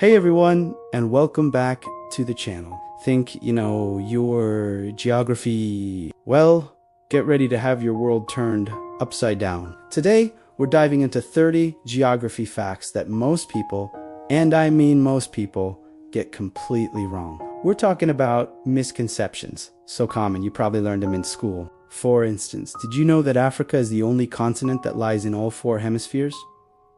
Hey everyone, and welcome back to the channel. Think, your geography. Well, get ready to have your world turned upside down. Today, we're diving into 30 geography facts that most people, and I mean most people, get completely wrong. We're talking about misconceptions. So common, you probably learned them in school. For instance, did you know that Africa is the only continent that lies in all four hemispheres?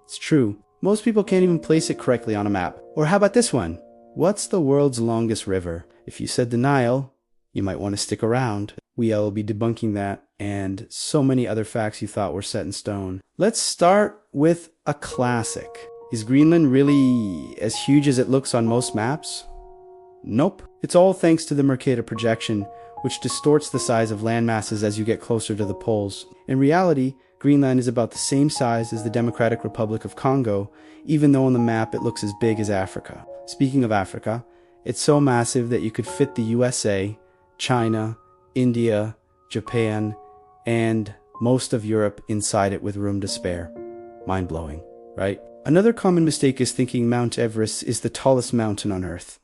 It's true. Most people can't even place it correctly on a map. Or how about this one? What's the world's longest river? If you said the Nile, you might want to stick around. We'll be debunking that and so many other facts you thought were set in stone. Let's start with a classic. Is Greenland really as huge as it looks on most maps? Nope. It's all thanks to the Mercator projection, which distorts the size of land masses as you get closer to the poles. In reality, Greenland is about the same size as the Democratic Republic of Congo, even though on the map it looks as big as Africa. Speaking of Africa, it's so massive that you could fit the USA, China, India, Japan, and most of Europe inside it with room to spare. Mind-blowing, right? Another common mistake is thinking Mount Everest is the tallest mountain on Earth,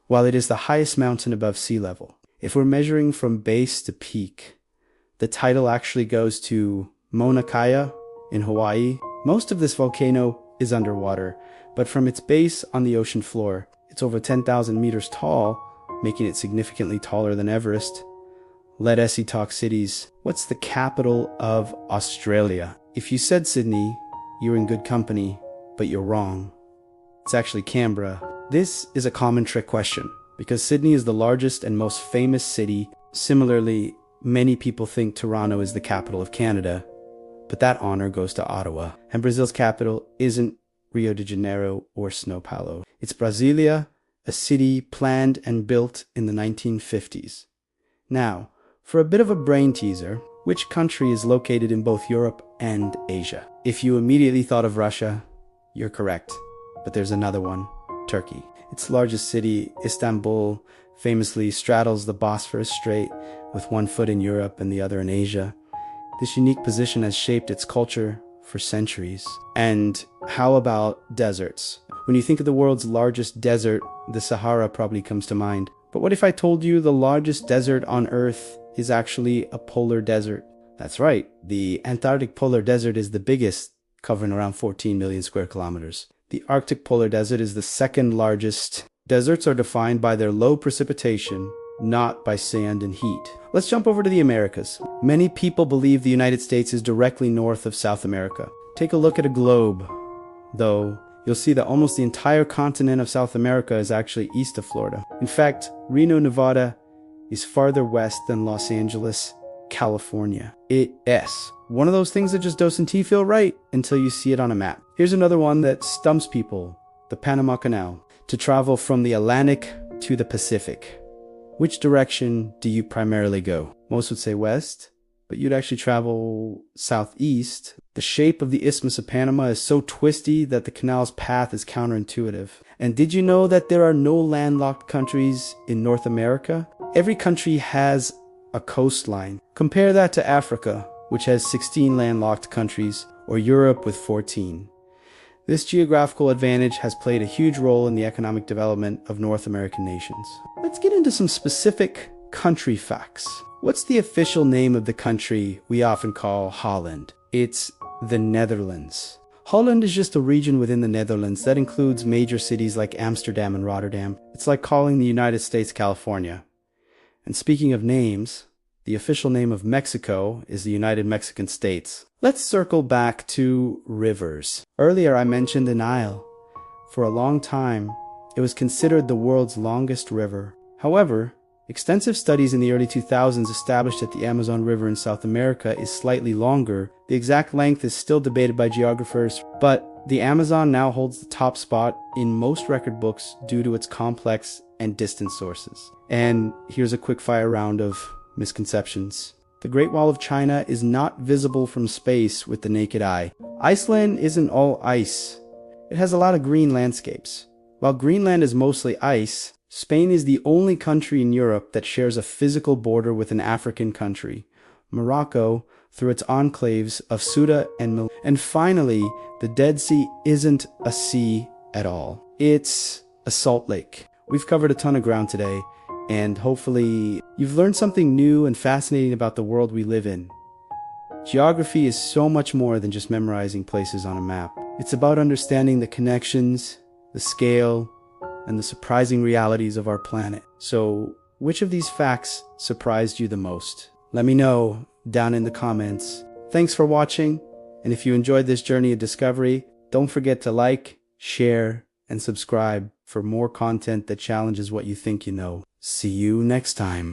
while it is the highest mountain above sea level. If we're measuring from base to peak, the title actually goes to Mauna Kea in Hawaii. Most of this volcano is underwater, but from its base on the ocean floor, it's over 10,000 meters tall, making it significantly taller than Everest. Let Essie talk cities. What's the capital of Australia? If you said Sydney, you're in good company, but you're wrong. It's actually Canberra. This is a common trick question, because Sydney is the largest and most famous city. Similarly, many people think Toronto is the capital of Canada, but that honor goes to Ottawa. And Brazil's capital isn't Rio de Janeiro or São Paulo. It's Brasilia, a city planned and built in the 1950s. Now, for a bit of a brain teaser, which country is located in both Europe and Asia? If you immediately thought of Russia, you're correct. But there's another one, Turkey. Its largest city, Istanbul, famously straddles the Bosphorus Strait with one foot in Europe and the other in Asia. This unique position has shaped its culture for centuries. And how about deserts? When you think of the world's largest desert, the Sahara probably comes to mind. But what if I told you the largest desert on Earth is actually a polar desert? That's right. The Antarctic Polar Desert is the biggest, covering around 14 million square kilometers. The Arctic Polar Desert is the second largest. Deserts are defined by their low precipitation, not by sand and heat. Let's jump over to the Americas. Many people believe the United States is directly north of South America. Take a look at a globe, though. You'll see that almost the entire continent of South America is actually east of Florida. In fact, Reno, Nevada is farther west than Los Angeles, California. It's one of those things that just doesn't feel right until you see it on a map. Here's another one that stumps people, the Panama Canal. To travel from the Atlantic to the Pacific, which direction do you primarily go? Most would say west, but you'd actually travel southeast. The shape of the Isthmus of Panama is so twisty that the canal's path is counterintuitive. And did you know that there are no landlocked countries in North America? Every country has a coastline. Compare that to Africa, which has 16 landlocked countries, or Europe with 14. This geographical advantage has played a huge role in the economic development of North American nations. Let's get into some specific country facts. What's the official name of the country we often call Holland? It's the Netherlands. Holland is just a region within the Netherlands that includes major cities like Amsterdam and Rotterdam. It's like calling the United States California. And speaking of names, the official name of Mexico is the United Mexican States. Let's circle back to rivers. Earlier I mentioned the Nile. For a long time, it was considered the world's longest river. However, extensive studies in the early 2000s established that the Amazon River in South America is slightly longer. The exact length is still debated by geographers, but the Amazon now holds the top spot in most record books due to its complex and distant sources. And here's a quick fire round of misconceptions. The Great Wall of China is not visible from space with the naked eye. Iceland isn't all ice. It has a lot of green landscapes. While Greenland is mostly ice, Spain is the only country in Europe that shares a physical border with an African country, Morocco, through its enclaves of Ceuta and Melilla. And finally, the Dead Sea isn't a sea at all. It's a salt lake. We've covered a ton of ground today, and hopefully you've learned something new and fascinating about the world we live in. Geography is so much more than just memorizing places on a map. It's about understanding the connections, the scale, and the surprising realities of our planet. So, which of these facts surprised you the most? Let me know down in the comments. Thanks for watching, and if you enjoyed this journey of discovery, don't forget to like, share, and subscribe for more content that challenges what you think you know. See you next time.